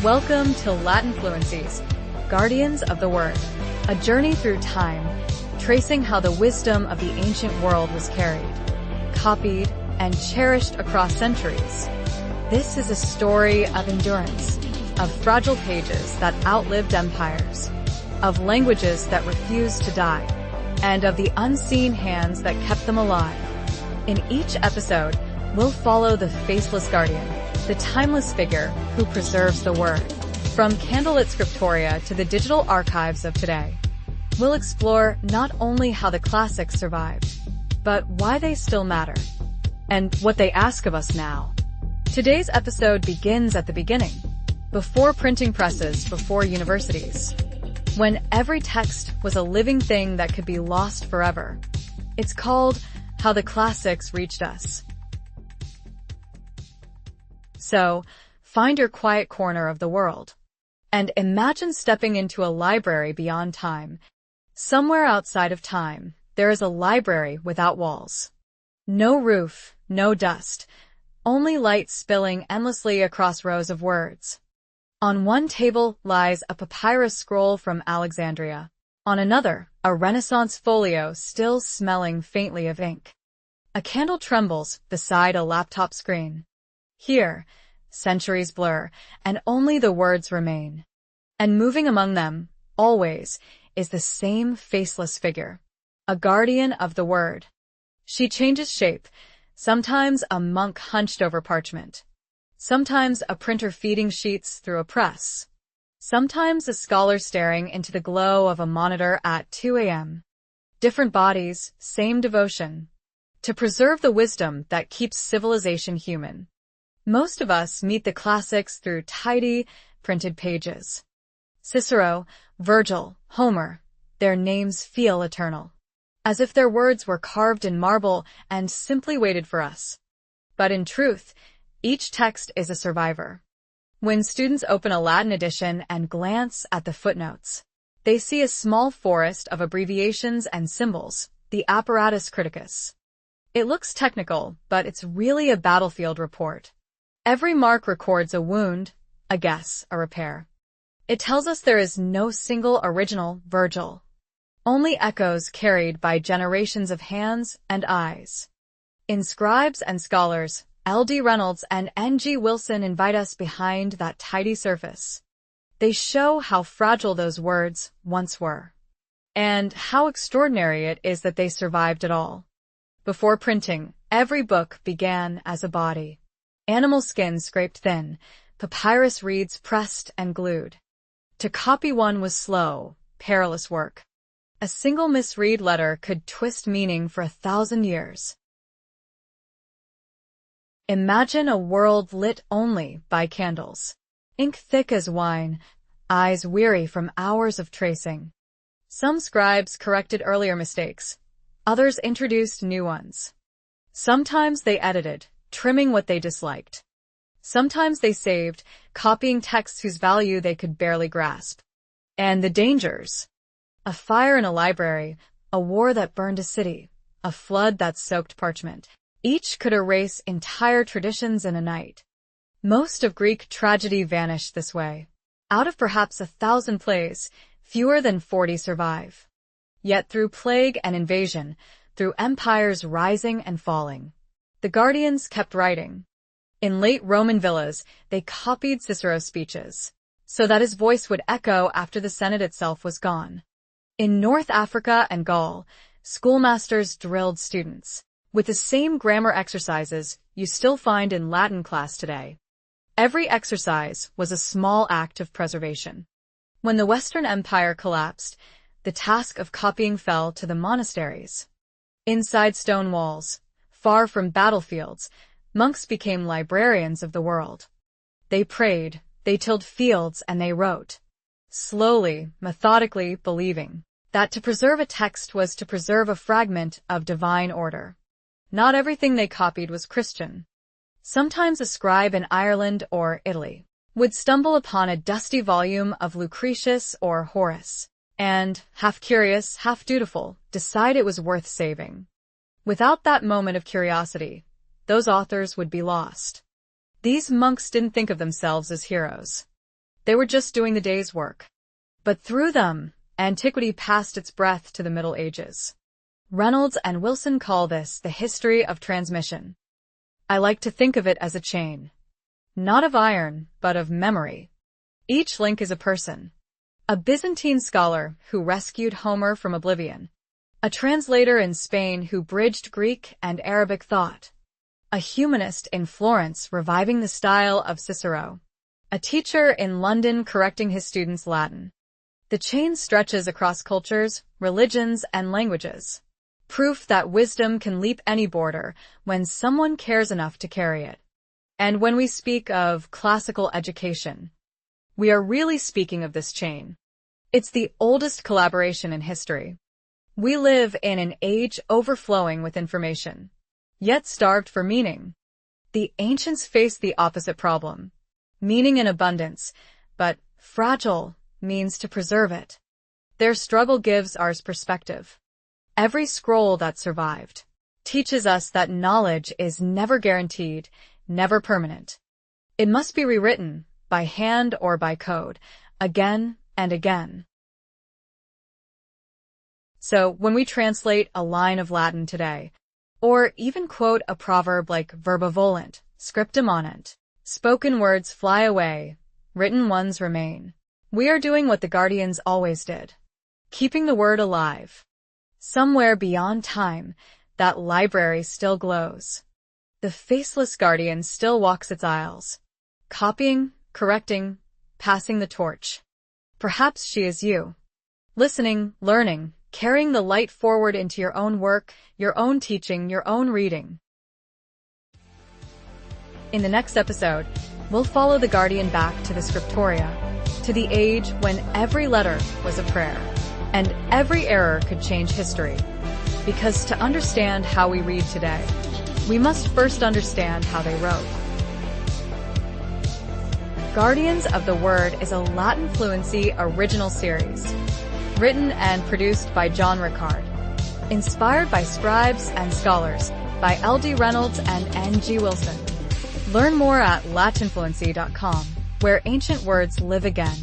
Welcome to Latin Fluency's Guardians of the Word, a journey through time, tracing how the wisdom of the ancient world was carried, copied, and cherished across centuries. This is a story of endurance, of fragile pages that outlived empires, of languages that refused to die, and of the unseen hands that kept them alive. In each episode, we'll follow the faceless guardian, the timeless figure who preserves the word. From candlelit scriptoria to the digital archives of today, we'll explore not only how the classics survived, but why they still matter, and what they ask of us now. Today's episode begins at the beginning, before printing presses, before universities, when every text was a living thing that could be lost forever. It's called How the Classics Reached Us. So, find your quiet corner of the world, and imagine stepping into a library beyond time. Somewhere outside of time, there is a library without walls. No roof, no dust, only light spilling endlessly across rows of words. On one table lies a papyrus scroll from Alexandria. On another, a Renaissance folio still smelling faintly of ink. A candle trembles beside a laptop screen. Here, centuries blur, and only the words remain. And moving among them, always, is the same faceless figure, a guardian of the word. She changes shape, sometimes a monk hunched over parchment, sometimes a printer feeding sheets through a press, sometimes a scholar staring into the glow of a monitor at 2 a.m. Different bodies, same devotion, to preserve the wisdom that keeps civilization human. Most of us meet the classics through tidy, printed pages. Cicero, Virgil, Homer, their names feel eternal, as if their words were carved in marble and simply waited for us. But in truth, each text is a survivor. When students open a Latin edition and glance at the footnotes, they see a small forest of abbreviations and symbols, the apparatus criticus. It looks technical, but it's really a battlefield report. Every mark records a wound, a guess, a repair. It tells us there is no single original Virgil, only echoes carried by generations of hands and eyes. In Scribes and Scholars, L.D. Reynolds and N.G. Wilson invite us behind that tidy surface. They show how fragile those words once were, and how extraordinary it is that they survived at all. Before printing, every book began as a body. Animal skin scraped thin, papyrus reeds pressed and glued. To copy one was slow, perilous work. A single misread letter could twist meaning for 1,000 years. Imagine a world lit only by candles. Ink thick as wine, eyes weary from hours of tracing. Some scribes corrected earlier mistakes. Others introduced new ones. Sometimes they edited, trimming what they disliked. Sometimes they saved, copying texts whose value they could barely grasp. And the dangers. A fire in a library, a war that burned a city, a flood that soaked parchment. Each could erase entire traditions in a night. Most of Greek tragedy vanished this way. Out of perhaps 1,000 plays, fewer than 40 survive. Yet through plague and invasion, through empires rising and falling, the guardians kept writing. In late Roman villas, they copied Cicero's speeches, so that his voice would echo after the Senate itself was gone. In North Africa and Gaul, schoolmasters drilled students with the same grammar exercises you still find in Latin class today. Every exercise was a small act of preservation. When the Western Empire collapsed, the task of copying fell to the monasteries. Inside stone walls, far from battlefields, monks became librarians of the world. They prayed, they tilled fields, and they wrote. Slowly, methodically, believing that to preserve a text was to preserve a fragment of divine order. Not everything they copied was Christian. Sometimes a scribe in Ireland or Italy would stumble upon a dusty volume of Lucretius or Horace, and, half curious, half dutiful, decide it was worth saving. Without that moment of curiosity, those authors would be lost. These monks didn't think of themselves as heroes. They were just doing the day's work. But through them, antiquity passed its breath to the Middle Ages. Reynolds and Wilson call this the history of transmission. I like to think of it as a chain. Not of iron, but of memory. Each link is a person. A Byzantine scholar who rescued Homer from oblivion. A translator in Spain who bridged Greek and Arabic thought. A humanist in Florence reviving the style of Cicero. A teacher in London correcting his students' Latin. The chain stretches across cultures, religions, and languages. Proof that wisdom can leap any border when someone cares enough to carry it. And when we speak of classical education, we are really speaking of this chain. It's the oldest collaboration in history. We live in an age overflowing with information, yet starved for meaning. The ancients faced the opposite problem. Meaning in abundance, but fragile means to preserve it. Their struggle gives ours perspective. Every scroll that survived teaches us that knowledge is never guaranteed, never permanent. It must be rewritten, by hand or by code, again and again. So, when we translate a line of Latin today, or even quote a proverb like verba volant, scripta manent, spoken words fly away, written ones remain, we are doing what the guardians always did, keeping the word alive. Somewhere beyond time, that library still glows. The faceless guardian still walks its aisles, copying, correcting, passing the torch. Perhaps she is you. Listening, learning, carrying the light forward into your own work, your own teaching, your own reading. In the next episode, we'll follow the guardian back to the scriptoria, to the age when every letter was a prayer, and every error could change history. Because to understand how we read today, we must first understand how they wrote. Guardians of the Word is a Latin Fluency original series, written and produced by John Ricard, inspired by scribes and scholars, by L.D. Reynolds and N.G. Wilson. Learn more at latinfluency.com, where ancient words live again.